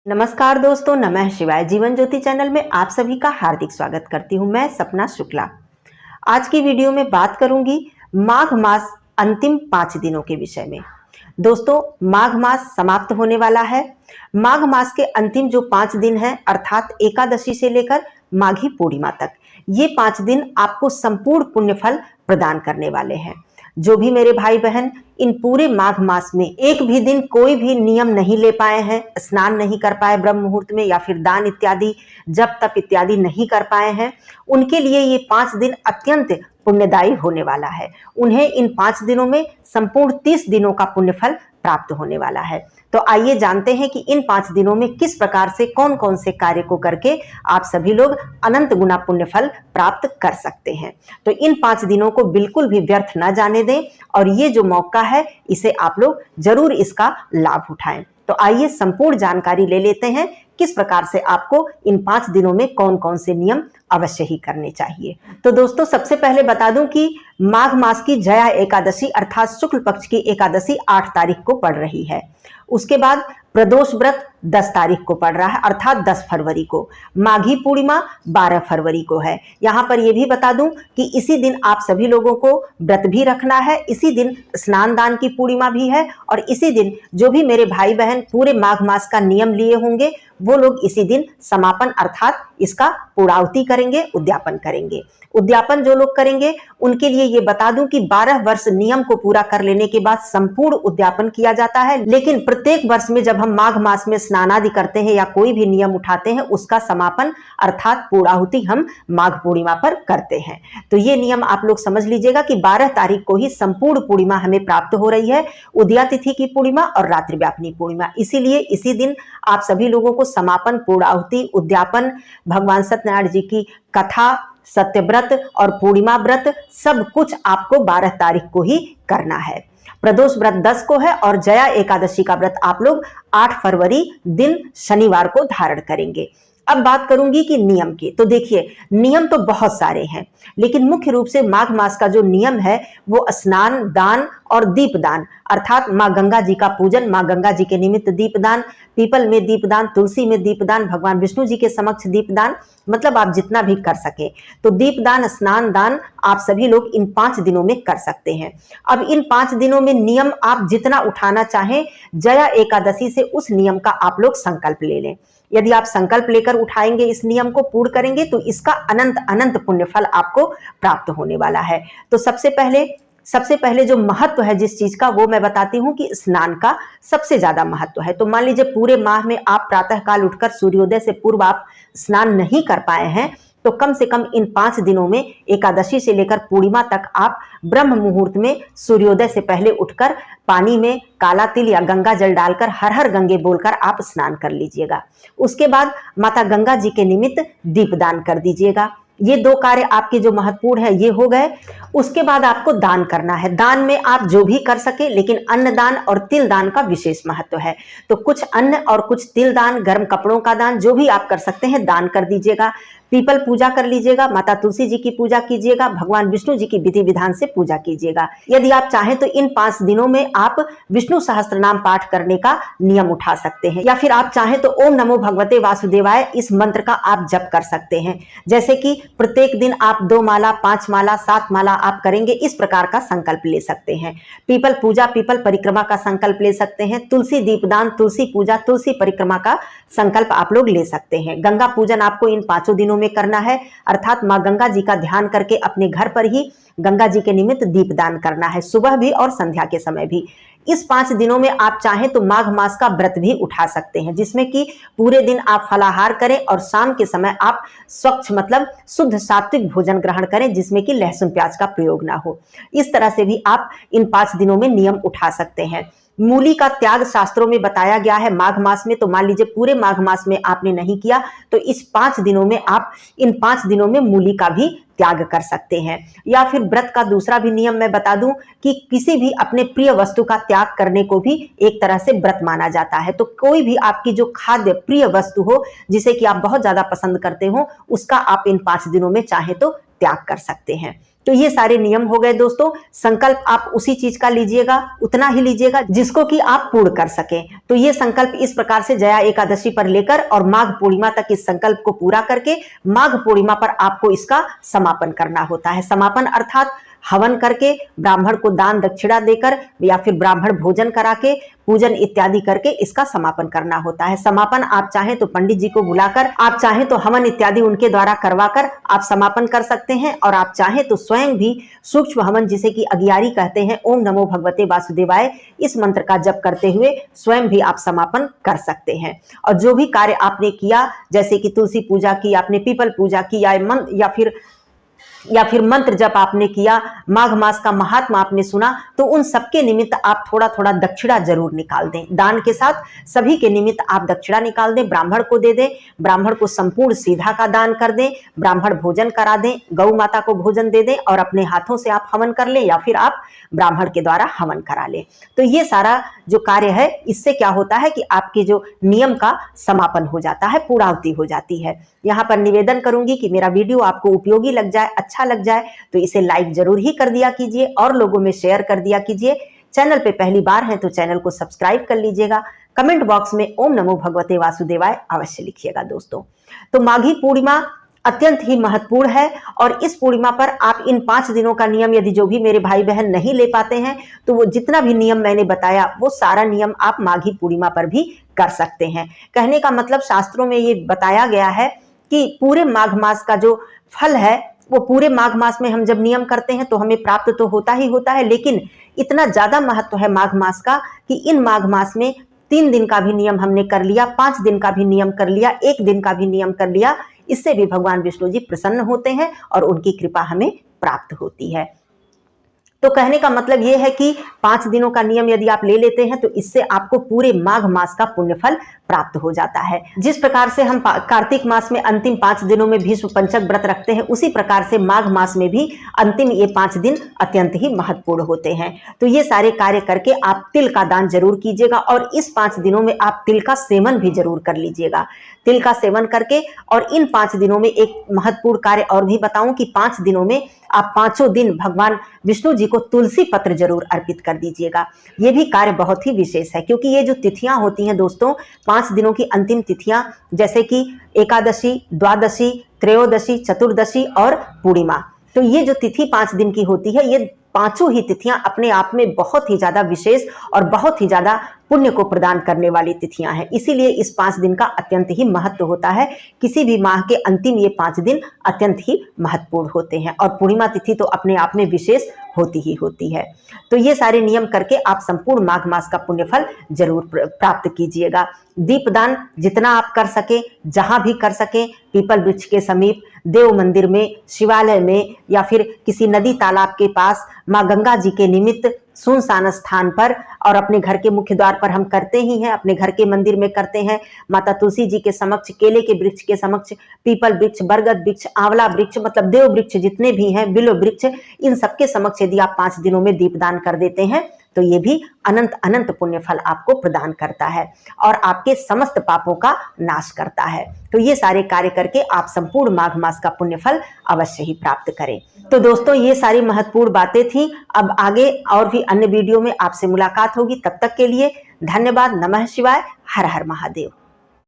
नमस्कार दोस्तों, नमः शिवाय। जीवन ज्योति चैनल में आप सभी का हार्दिक स्वागत करती हूं। मैं सपना शुक्ला। आज की वीडियो में बात करूंगी माघ मास अंतिम 5 दिनों के विषय में। दोस्तों, माघ मास समाप्त होने वाला है। माघ मास के अंतिम जो 5 दिन हैं, अर्थात एकादशी से लेकर माघी पूर्णिमा तक, ये 5 दिन आपको संपूर्ण पुण्य फल प्रदान करने वाले हैं। जो भी मेरे भाई बहन इन पूरे माघ मास में एक भी दिन कोई भी नियम नहीं ले पाए हैं, स्नान नहीं कर पाए ब्रह्म मुहूर्त में, या फिर दान इत्यादि जप तप इत्यादि नहीं कर पाए हैं, उनके लिए ये 5 दिन अत्यंत पुण्यदायी होने वाला है। उन्हें इन 5 दिनों में संपूर्ण 30 दिनों का पुण्य फल प्राप्त होने वाला है। तो आइए जानते हैं कि इन 5 दिनों में किस प्रकार से कौन कौन से कार्य को करके आप सभी लोग अनंत गुना पुण्य फल प्राप्त कर सकते हैं। तो इन 5 दिनों को बिल्कुल भी व्यर्थ न जाने दें और ये जो मौका है इसे आप लोग जरूर इसका लाभ उठाएं। तो आइए संपूर्ण जानकारी ले लेते हैं किस प्रकार से आपको इन 5 दिनों में कौन कौन से नियम अवश्य ही करने चाहिए। तो दोस्तों, सबसे पहले बता दूं कि माघ मास की जया एकादशी अर्थात शुक्ल पक्ष की एकादशी 8 तारीख को पड़ रही है। उसके बाद प्रदोष व्रत 10 तारीख को पड़ रहा है, अर्थात 10 फरवरी को। माघी पूर्णिमा 12 फरवरी को है। यहाँ पर यह भी बता दूं कि इसी दिन आप सभी लोगों को व्रत भी रखना है। इसी दिन स्नान दान की पूर्णिमा भी है और इसी दिन जो भी मेरे भाई बहन पूरे माघ मास का नियम लिए होंगे वो लोग इसी दिन समापन अर्थात इसका पूर्णाहुति करेंगे, उद्यापन करेंगे। उद्यापन जो लोग करेंगे उनके लिए ये बता दूं कि 12 वर्ष नियम को पूरा कर लेने के बाद संपूर्ण उद्यापन किया जाता है। लेकिन प्रत्येक वर्ष में जब हम माघ मास में स्नान आदि करते हैं या कोई भी नियम उठाते हैं, उसका समापन अर्थात पूर्णाहुति हम माघ पूर्णिमा पर करते हैं। तो ये नियम आप लोग समझ लीजिएगा कि 12 तारीख को ही संपूर्ण पूर्णिमा हमें प्राप्त हो रही है, उदया तिथि की पूर्णिमा और रात्रि व्यापिनी पूर्णिमा। इसीलिए इसी दिन आप सभी लोगों को समापन, पूर्णाहुति, उद्यापन, भगवान सत्यनारायण जी की कथा, सत्यव्रत और पूर्णिमा व्रत सब कुछ आपको 12 तारीख को ही करना है। प्रदोष व्रत 10 को है और जया एकादशी का व्रत आप लोग 8 फरवरी दिन शनिवार को धारण करेंगे। अब बात करूंगी कि नियम की। तो देखिए, नियम तो बहुत सारे हैं, लेकिन मुख्य रूप से माघ मास का जो नियम है वो स्नान दान और दीपदान अर्थात माँ गंगा जी का पूजन, माँ गंगा जी के निमित्त दीपदान, पीपल में दीपदान, तुलसी में दीपदान, भगवान विष्णु जी के समक्ष दीपदान, मतलब आप जितना भी कर सके। तो दीपदान, स्नान दान आप सभी लोग इन 5 दिनों में कर सकते हैं। अब इन 5 दिनों में नियम आप जितना उठाना चाहें, जया एकादशी से उस नियम का आप लोग संकल्प ले लें। यदि आप संकल्प लेकर उठाएंगे, इस नियम को पूर्ण करेंगे, तो इसका अनंत अनंत पुण्य फल आपको प्राप्त होने वाला है। तो सबसे पहले जो महत्व है जिस चीज का, वो मैं बताती हूँ कि स्नान का सबसे ज्यादा महत्व है। तो मान लीजिए पूरे माह में आप प्रातः काल उठकर सूर्योदय से पूर्व आप स्नान नहीं कर पाए हैं, तो कम से कम इन 5 दिनों में एकादशी से लेकर पूर्णिमा तक आप ब्रह्म मुहूर्त में सूर्योदय से पहले उठकर पानी में काला तिल या गंगा जल डालकर हर हर गंगे बोलकर आप स्नान कर लीजिएगा। उसके बाद माता गंगा जी के निमित्त दीपदान कर दीजिएगा। ये 2 कार्य आपके जो महत्वपूर्ण है ये हो गए। उसके बाद आपको दान करना है। दान में आप जो भी कर सके, लेकिन अन्न दान और तिल दान का विशेष महत्व है। तो कुछ अन्न और कुछ तिल दान, गर्म कपड़ों का दान, जो भी आप कर सकते हैं दान कर दीजिएगा। पीपल पूजा कर लीजिएगा, माता तुलसी जी की पूजा कीजिएगा, भगवान विष्णु जी की विधि विधान से पूजा कीजिएगा। यदि आप चाहें तो इन 5 दिनों में आप विष्णु सहस्त्र नाम पाठ करने का नियम उठा सकते हैं, या फिर आप चाहें तो ओम नमो भगवते वासुदेवाय इस मंत्र का आप जप कर सकते हैं। जैसे कि प्रत्येक दिन आप 2 माला, 5 माला, 7 माला आप करेंगे, इस प्रकार का संकल्प ले सकते हैं। पीपल पूजा, पीपल परिक्रमा का संकल्प ले सकते हैं। तुलसी दीपदान, तुलसी पूजा, तुलसी परिक्रमा का संकल्प आप लोग ले सकते हैं। गंगा पूजन आपको इन 5 दिनों में करना है, अर्थात माँ गंगा जी का ध्यान करके अपने घर पर ही गंगा जी के निमित्त दीपदान करना है, सुबह भी और संध्या के समय भी। इस 5 दिनों में आप चाहें तो माघ मास का व्रत भी उठा सकते हैं, जिसमें कि पूरे दिन आप फलाहार करें और शाम के समय आप स्वच्छ मतलब शुद्ध सात्विक भोजन ग्रहण करें, जिसमें कि लहसुन प्याज का प्रयोग ना हो। इस तरह से भी आप इन 5 दिनों में नियम उठा सकते हैं। मूली का त्याग शास्त्रों में बताया गया है माघ मास में। तो मान लीजिए पूरे माघ मास में आपने नहीं किया, तो इस 5 दिनों में आप इन 5 दिनों में मूली का भी त्याग कर सकते हैं। या फिर व्रत का दूसरा भी नियम मैं बता दूं कि किसी भी अपने प्रिय वस्तु का त्याग करने को भी एक तरह से व्रत माना जाता है। तो कोई भी आपकी जो खाद्य प्रिय वस्तु हो, जिसे कि आप बहुत ज्यादा पसंद करते हो, उसका आप इन 5 दिनों में चाहे तो त्याग कर सकते हैं। तो ये सारे नियम हो गए दोस्तों। संकल्प आप उसी चीज का लीजिएगा, उतना ही लीजिएगा जिसको कि आप पूर्ण कर सकें। तो ये संकल्प इस प्रकार से जया एकादशी पर लेकर और माघ पूर्णिमा तक इस संकल्प को पूरा करके माघ पूर्णिमा पर आपको इसका समापन करना होता है। समापन अर्थात हवन करके, ब्राह्मण को दान दक्षिणा देकर या फिर ब्राह्मण भोजन करा के, पूजन इत्यादि करके इसका समापन करना होता है। समापन आप चाहें तो पंडित जी को बुलाकर, आप चाहें तो हवन इत्यादि उनके द्वारा करवाकर आप समापन कर सकते हैं, और आप चाहें तो स्वयं भी सूक्ष्म हवन, जिसे कि अगियारी कहते हैं, ओम नमो भगवते वासुदेवाय, इस मंत्र का जप करते हुए स्वयं भी आप समापन कर सकते हैं। और जो भी कार्य आपने किया, जैसे कि तुलसी पूजा की, आपने पीपल पूजा की, या फिर मंत्र जप आपने किया, माघ मास का महात्मा आपने सुना, तो उन सबके निमित्त आप थोड़ा थोड़ा दक्षिणा जरूर निकाल दें। दान के साथ सभी के निमित्त आप दक्षिणा निकाल दें, ब्राह्मण को दे दें, ब्राह्मण को संपूर्ण सीधा का दान कर दें, ब्राह्मण भोजन करा दें, गौ माता को भोजन दे दें, और अपने हाथों से आप हवन कर लें या फिर आप ब्राह्मण के द्वारा हवन करा लें। तो ये सारा जो कार्य है, इससे क्या होता है कि आपके जो नियम का समापन हो जाता है, पूर्णाहुति हो जाती है। यहाँ पर निवेदन करूंगी कि मेरा वीडियो आपको उपयोगी लग जाए, अच्छा लग जाए तो इसे लाइक जरूर ही कर दिया कीजिए और लोगों में शेयर कर दिया कीजिए। चैनल पे पहली बार हैं तो चैनल को सब्सक्राइब कर लीजिएगा। कमेंट बॉक्स में ओम नमो भगवते वासुदेवाय अवश्य लिखिएगा दोस्तों। तो माघी पूर्णिमा अत्यंत ही महत्वपूर्ण है, और इस पूर्णिमा पर आप इन 5 दिनों का नियम, यदि जो भी मेरे भाई बहन नहीं ले पाते हैं, तो वो जितना भी नियम मैंने बताया वो सारा नियम आप माघी पूर्णिमा पर भी कर सकते हैं। कहने का मतलब, शास्त्रों में ये बताया गया है कि पूरे माघ मास का जो फल है, वो पूरे माघ मास में हम जब नियम करते हैं तो हमें प्राप्त तो होता ही होता है, लेकिन इतना ज्यादा महत्व है माघ मास का कि इन माघ मास में 3 दिन का भी नियम हमने कर लिया, 5 दिन का भी नियम कर लिया, 1 दिन का भी नियम कर लिया, इससे भी भगवान विष्णु जी प्रसन्न होते हैं और उनकी कृपा हमें प्राप्त होती है। तो कहने का मतलब यह है कि 5 दिनों का नियम यदि आप ले लेते हैं तो इससे आपको पूरे माघ मास का पुण्य फल प्राप्त हो जाता है। जिस प्रकार से हम कार्तिक मास में अंतिम 5 दिनों में भीष्म पंचक व्रत रखते हैं, उसी प्रकार से माघ मास में भी अंतिम ये 5 दिन अत्यंत ही महत्वपूर्ण होते हैं। तो ये सारे कार्य करके आप तिल का दान जरूर कीजिएगा, और इस 5 दिनों में आप तिल का सेवन भी जरूर कर लीजिएगा। तिल का सेवन करके, और इन 5 दिनों में एक महत्वपूर्ण कार्य और भी बताऊं कि 5 दिनों में आप 5 दिन भगवान विष्णु जी को तुलसी पत्र जरूर अर्पित कर दीजिएगा। ये भी कार्य बहुत ही विशेष है, क्योंकि ये जो तिथियां होती हैं दोस्तों, 5 दिनों की अंतिम तिथियां, जैसे कि एकादशी, द्वादशी, त्रयोदशी, चतुर्दशी और पूर्णिमा, तो ये जो तिथि 5 दिन की होती है, ये 5 ही तिथियां अपने आप में बहुत ही ज्यादा विशेष और बहुत ही ज्यादा पुण्य को प्रदान करने वाली तिथियां हैं। इसीलिए इस 5 दिन का अत्यंत ही महत्व होता है। किसी भी माह के अंतिम ये 5 दिन अत्यंत ही महत्वपूर्ण होते हैं, और पूर्णिमा तिथि तो अपने आप में विशेष होती ही होती है। तो ये सारे नियम करके आप संपूर्ण माघ मास का पुण्य फल जरूर प्राप्त कीजिएगा। दीपदान जितना आप कर सके, जहां भी कर सके, पीपल वृक्ष के समीप, देव मंदिर में, शिवालय में, या फिर किसी नदी तालाब के पास, माँ गंगा जी के निमित्त सुनसान स्थान पर, और अपने घर के मुख्य द्वार पर हम करते ही हैं, अपने घर के मंदिर में करते हैं, माता तुलसी जी के समक्ष, केले के वृक्ष के समक्ष, पीपल वृक्ष, बरगद वृक्ष, आंवला वृक्ष, मतलब देव वृक्ष जितने भी हैं, बिल्व वृक्ष, इन सबके समक्ष यदि आप 5 दिनों में दीपदान कर देते हैं तो ये भी अनंत अनंत पुण्य फल आपको प्रदान करता है और आपके समस्त पापों का नाश करता है। तो ये सारे कार्य करके आप संपूर्ण माघ मास का पुण्य फल अवश्य ही प्राप्त करें। तो दोस्तों, ये सारी महत्वपूर्ण बातें थी। अब आगे और भी अन्य वीडियो में आपसे मुलाकात होगी। तब तक के लिए धन्यवाद। नमः शिवाय। हर हर महादेव।